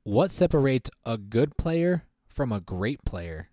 What separates a good player from a great player?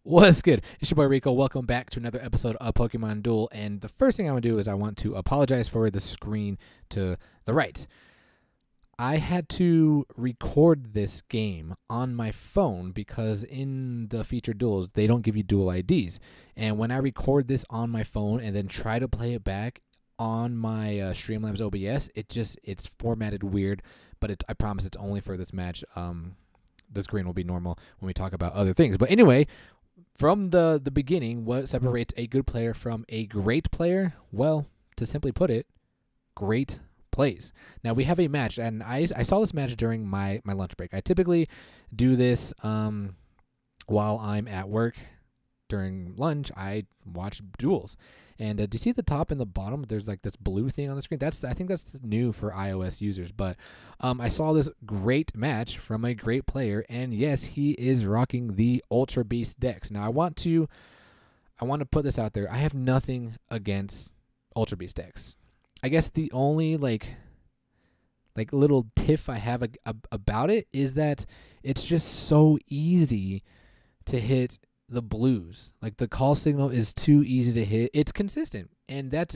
What's good? It's your boy Rico. Welcome back to another episode of Pokemon Duel. And the first thing I want to do is I want to apologize for the screen to the right. I had to record this game on my phone because in the featured duels, they don't give you dual IDs. And when I record this on my phone and then try to play it back on my Streamlabs OBS, it's formatted weird, but I promise it's only for this match. The screen will be normal when we talk about other things. But anyway, from the beginning, what separates a good player from a great player? Well, to simply put it, great plays. Now we have a match, and I saw this match during my lunch break. I typically do this while I'm at work. During lunch, I watch duels. And do you see the top and the bottom? There's like this blue thing on the screen. I think that's new for iOS users. But I saw this great match from a great player, and yes, he is rocking the Ultra Beast Dex. Now I want to put this out there. I have nothing against Ultra Beast Dex. I guess the only like little tiff I have about it is that it's just so easy to hit the blues. Like the call signal is too easy to hit. It's consistent, and that's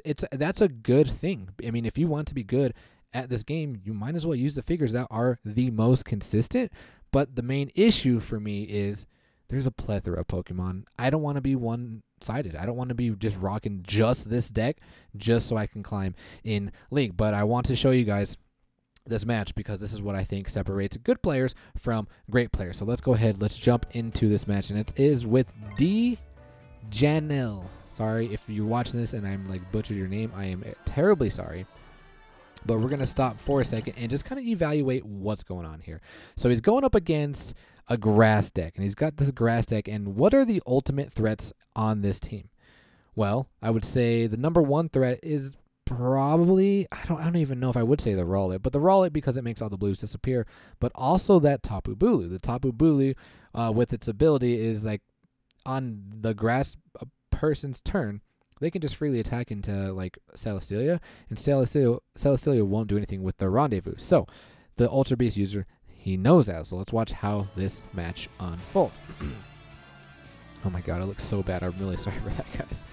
a good thing. I mean, if you want to be good at this game, you might as well use the figures that are the most consistent. But the main issue for me is there's a plethora of Pokemon. I don't want to be one-sided. I don't want to be just rocking just this deck just so I can climb in League. But I want to show you guys this match because this is what I think separates good players from great players. So let's go ahead. Let's jump into this match. And it is with D. Janelle. Sorry if you're watching this and I'm like butchered your name. I am terribly sorry. But we're going to stop for a second and just kind of evaluate what's going on here. So he's going up against a grass deck, and he's got this grass deck. And what are the ultimate threats on this team? Well, I would say the number one threat is probably, I don't even know if I would say the Rowlet, but the Rowlet because it makes all the blues disappear, but also that Tapu Bulu. The Tapu Bulu, with its ability, is like on the grass person's turn, they can just freely attack into like Celesteela, and Celesteela won't do anything with the Rendezvous. So the Ultra Beast user, he knows that. So let's watch how this match unfolds. Oh my god, it looks so bad. I'm really sorry for that, guys.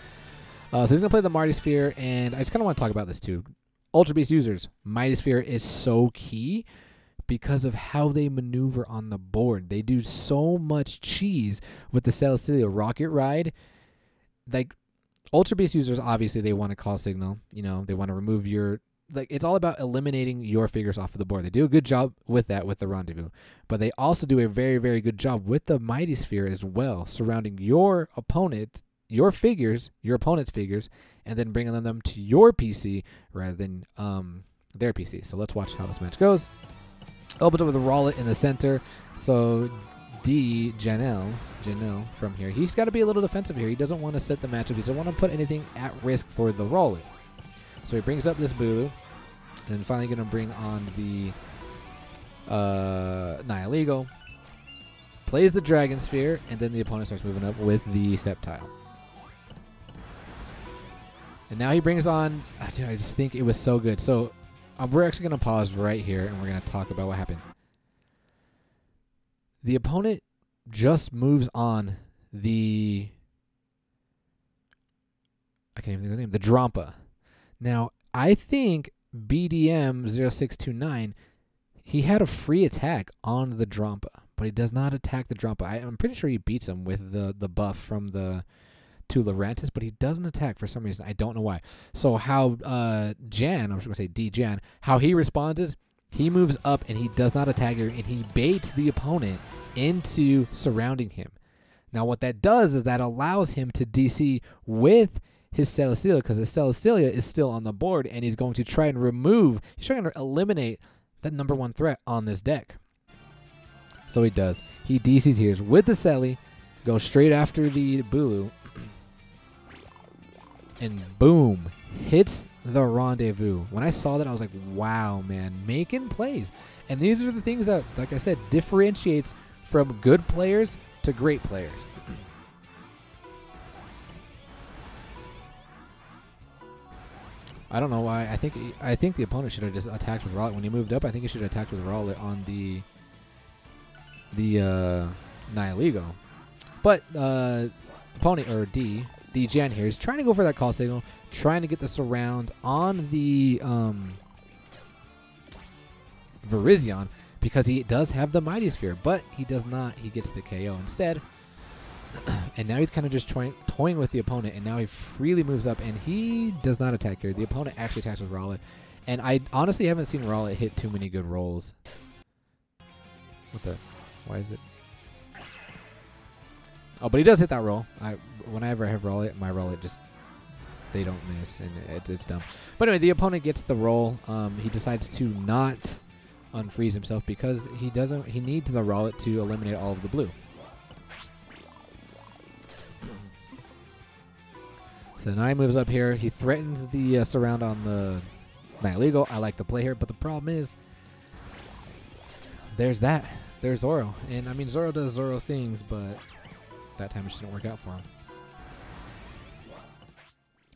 So he's going to play the Mighty Sphere, and I just kind of want to talk about this too. Ultra Beast users, Mighty Sphere is so key because of how they maneuver on the board. They do so much cheese with the Celesteela Rocket Ride. Like, Ultra Beast users, obviously, they want to call signal. You know, they want to remove your... Like, it's all about eliminating your figures off of the board. They do a good job with that with the Rendezvous. But they also do a very, very good job with the Mighty Sphere as well, surrounding your opponent, your figures, your opponent's figures, and then bringing them to your PC rather than their PC. So let's watch how this match goes. Opens up with a Rowlet in the center. So D. Janelle from here. He's got to be a little defensive here. He doesn't want to set the matchup. He doesn't want to put anything at risk for the Rowlet. So he brings up this Bulu, and finally going to bring on the Nihilego. Plays the Dragon Sphere, and then the opponent starts moving up with the Sceptile. And now he brings on, dude, I just think it was so good. So we're actually going to pause right here, and we're going to talk about what happened. The opponent just moves on the, I can't even think of the name, the Drampa. Now, I think BDM0629, he had a free attack on the Drampa, but he does not attack the Drampa. I'm pretty sure he beats him with the buff from the to Lurantis, but he doesn't attack for some reason. I don't know why. So how Jan, I'm just going to say D Jan, how he responds is he moves up and he does not attack her, and he baits the opponent into surrounding him. Now what that does is that allows him to DC with his Celesteela, because his Celesteela is still on the board, and he's going to try and he's trying to eliminate that number one threat on this deck. So he does. He DCs here with the Celly, goes straight after the Bulu, and boom, hits the Rendezvous. When I saw that, I was like, wow, man, making plays. And these are the things that, like I said, differentiates from good players to great players. I don't know why. I think the opponent should have just attacked with Rowlet when he moved up. I think he should have attacked with Rowlet on the Nihilego. But opponent or D-Gen here is trying to go for that call signal, trying to get the surround on the Virizion because he does have the Mighty Sphere, but he does not. He gets the KO instead. And now he's kind of just toying with the opponent, and now he freely moves up, and he does not attack here. The opponent actually attacks with Rowlet, and I honestly haven't seen Rowlet hit too many good rolls. What the? Why is it? Oh, but he does hit that roll. Whenever I have Rowlet, my Rowlet just, they don't miss, and it's dumb. But anyway, the opponent gets the roll. He decides to not unfreeze himself because he needs the Rowlet to eliminate all of the blue. So now he moves up here. He threatens the surround on the Nihilego. I like the play here, but the problem is there's Zoro. And I mean, Zoro does Zoro things, but that time it just didn't work out for him.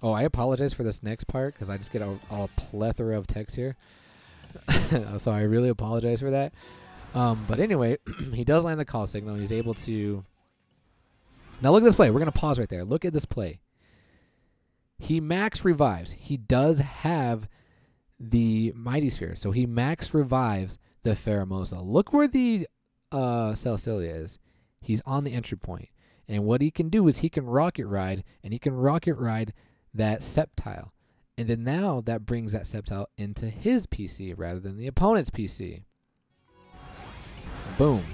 Oh, I apologize for this next part because I just get a plethora of text here. So I really apologize for that. But anyway, he does land the call signal. He's able to... Now look at this play. We're going to pause right there. Look at this play. He max revives. He does have the Mighty Sphere. So he max revives the Pheromosa. Look where the Celestelia is. He's on the entry point. And what he can do is he can Rocket Ride, and he can Rocket Ride that Sceptile. And then now that brings that Sceptile into his PC rather than the opponent's PC. Boom.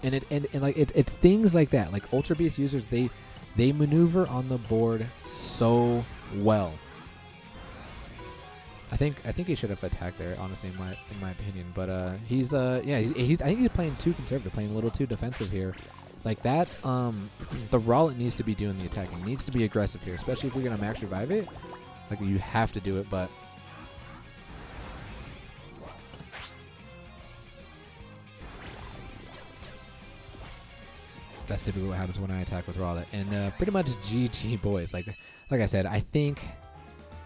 And it's things like that. Like Ultra Beast users, they maneuver on the board so well. I think he should have attacked there, honestly, in my opinion. But I think he's playing too conservative, playing a little too defensive here. Like that, the Rowlet needs to be doing the attacking, needs to be aggressive here, especially if you're gonna max revive it. Like you have to do it, but that's typically what happens when I attack with Rowlet. And pretty much GG boys. Like I said, I think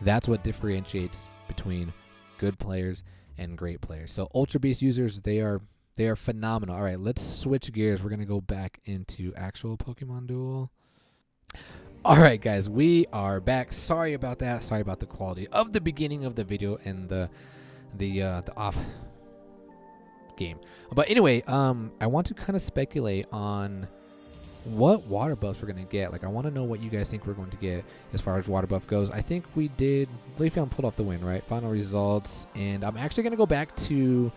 that's what differentiates between good players and great players. So Ultra Beast users, they are phenomenal. All right, let's switch gears. We're gonna go back into actual Pokemon Duel. All right, guys, we are back. Sorry about that. Sorry about the quality of the beginning of the video and the off game. But anyway, I want to kind of speculate on what water buffs we're going to get. Like, I want to know what you guys think we're going to get as far as water buff goes. I think we did... Leafeon pulled off the win, right? Final results. And I'm actually going to go back to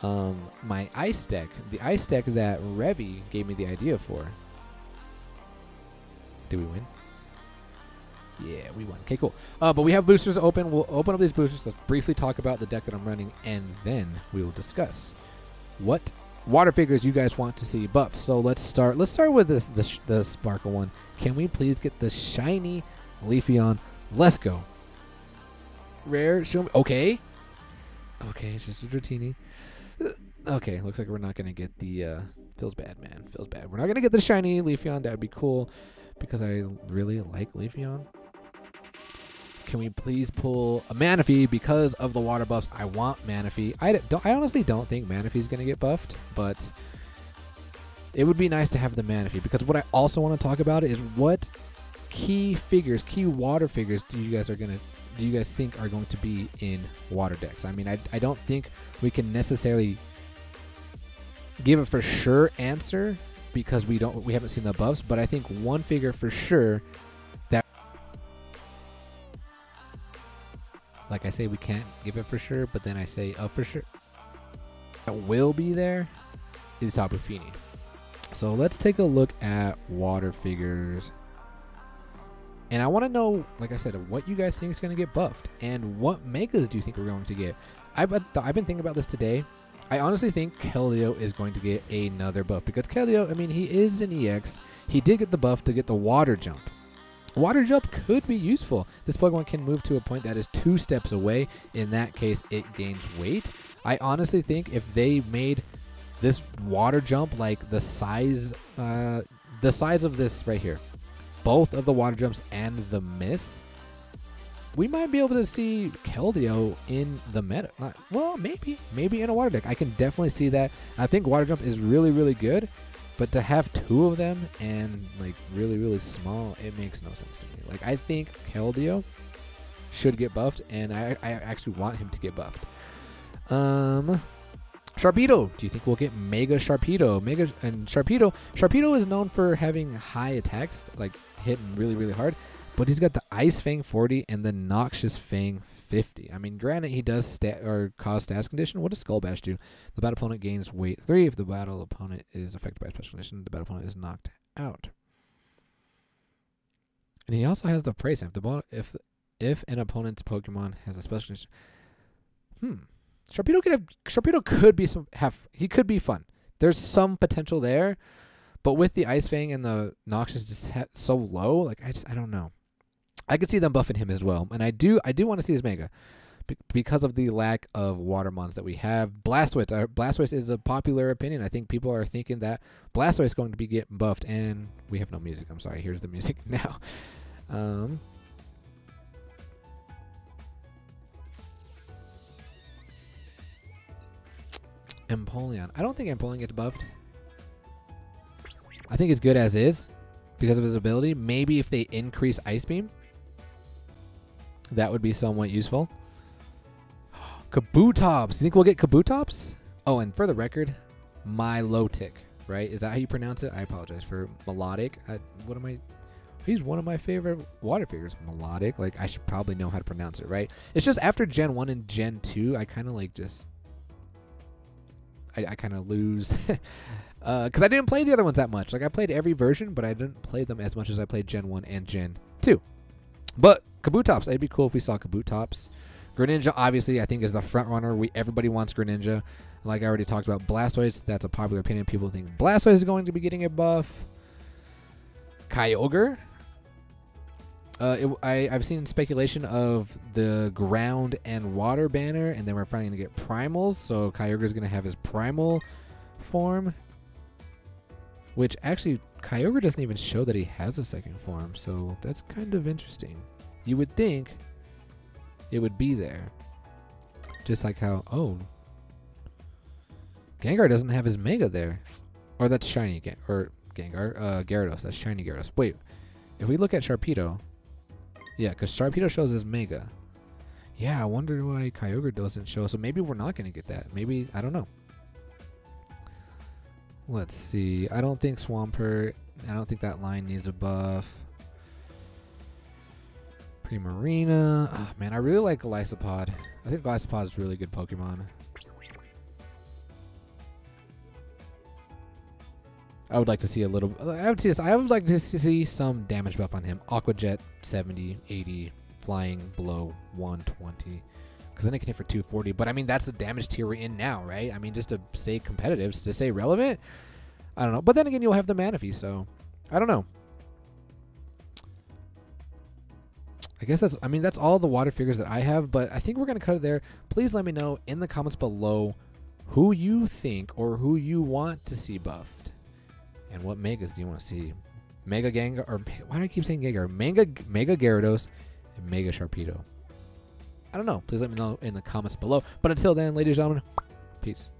my ice deck. The ice deck that Revy gave me the idea for. Did we win? Yeah, we won. Okay, cool. But we have boosters open. We'll open up these boosters. Let's briefly talk about the deck that I'm running. And then we will discuss what water figures you guys want to see buffed. So let's start with the Sparkle one. Can we please get the shiny Leafeon? Let's go. Rare, show me. Okay, it's just a Dratini. Okay, looks like we're not gonna get the feels bad, man, feels bad. We're not gonna get the shiny Leafeon. That would be cool because I really like Leafeon. Can we please pull a Manaphy because of the water buffs? I want Manaphy. I honestly don't think Manaphy is going to get buffed, but it would be nice to have the Manaphy because what I also want to talk about is what key water figures do you guys think are going to be in water decks? I mean, I don't think we can necessarily give a for sure answer because we haven't seen the buffs, but I think one figure for sure that, like I say, we can't give it for sure, but then I say for sure that will be there is Tapu Fini. So let's take a look at water figures. And I want to know, like I said, what you guys think is going to get buffed and what megas do you think we're going to get? I've been thinking about this today. I honestly think Keldeo is going to get another buff because Keldeo, I mean, he is an EX. He did get the buff to get the water jump. Water jump could be useful. This Pokemon can move to a point that is 2 steps away. In that case, it gains weight. I honestly think if they made this water jump like the size of this right here, both of the water jumps and the miss, we might be able to see Keldeo in the meta. Well, maybe in a water deck. I can definitely see that. I think water jump is really, really good, but to have two of them and like really, really small, it makes no sense to me. Like, I think Keldeo should get buffed, and I actually want him to get buffed. Sharpedo. Do you think we'll get Mega Sharpedo? Sharpedo is known for having high attacks, like hitting really, really hard. But he's got the Ice Fang 40 and the Noxious Fang 50. I mean, granted, he does cause status condition. What does Skull Bash do? The battle opponent gains weight 3. If the battle opponent is affected by a special condition, the battle opponent is knocked out. And he also has the Prey Stamp. If an opponent's Pokemon has a special condition, Sharpedo could be fun. There's some potential there, but with the Ice Fang and the Noxious just so low, like I don't know. I could see them buffing him as well, and I do want to see his Mega because of the lack of water mons that we have. Blastoise, Blastoise is a popular opinion. I think people are thinking that Blastoise is going to be getting buffed, and we have no music. I'm sorry. Here's the music now. Empoleon. I don't think Empoleon gets buffed. I think it's good as is because of his ability. Maybe if they increase Ice Beam, that would be somewhat useful. Kabutops. You think we'll get Kabutops? Oh, and for the record, Milotic, right? Is that how you pronounce it? I apologize for melodic. He's one of my favorite water figures. Melodic. Like, I should probably know how to pronounce it, right? It's just after Gen 1 and Gen 2, I kind of like just... I kind of lose... Because I didn't play the other ones that much. Like, I played every version, but I didn't play them as much as I played Gen 1 and Gen 2. But Kabutops, it'd be cool if we saw Kabutops. Greninja, obviously, I think is the front runner. Everybody wants Greninja. Like I already talked about, Blastoise, that's a popular opinion. People think Blastoise is going to be getting a buff. Kyogre. I've seen speculation of the ground and water banner, and then we're finally going to get primals. So Kyogre is going to have his primal form. Which actually, Kyogre doesn't even show that he has a second form, so that's kind of interesting. You would think it would be there. Just like how, oh, Gengar doesn't have his Mega there. Or that's shiny, Gyarados, that's shiny Gyarados. Wait, if we look at Sharpedo, yeah, because Sharpedo shows his Mega. Yeah, I wonder why Kyogre doesn't show, so maybe we're not going to get that. Maybe, I don't know. Let's see. I don't think Swampert. I don't think that line needs a buff. Primarina. Oh, man, I really like Golisopod. I think Golisopod is a really good Pokemon. I would like to see a little... I would like to see some damage buff on him. Aqua Jet, 70, 80, flying below 120. Because then it can hit for 240. But, I mean, that's the damage tier we're in now, right? I mean, just to stay competitive, to stay relevant. I don't know. But then again, you'll have the Manaphy, so I don't know. I guess that's all the water figures that I have. But I think we're going to cut it there. Please let me know in the comments below who you think or who you want to see buffed. And what Megas do you want to see? Mega Gengar, or why do I keep saying Gengar? Mega Gyarados and Mega Sharpedo. I don't know. Please let me know in the comments below. But until then, ladies and gentlemen, peace.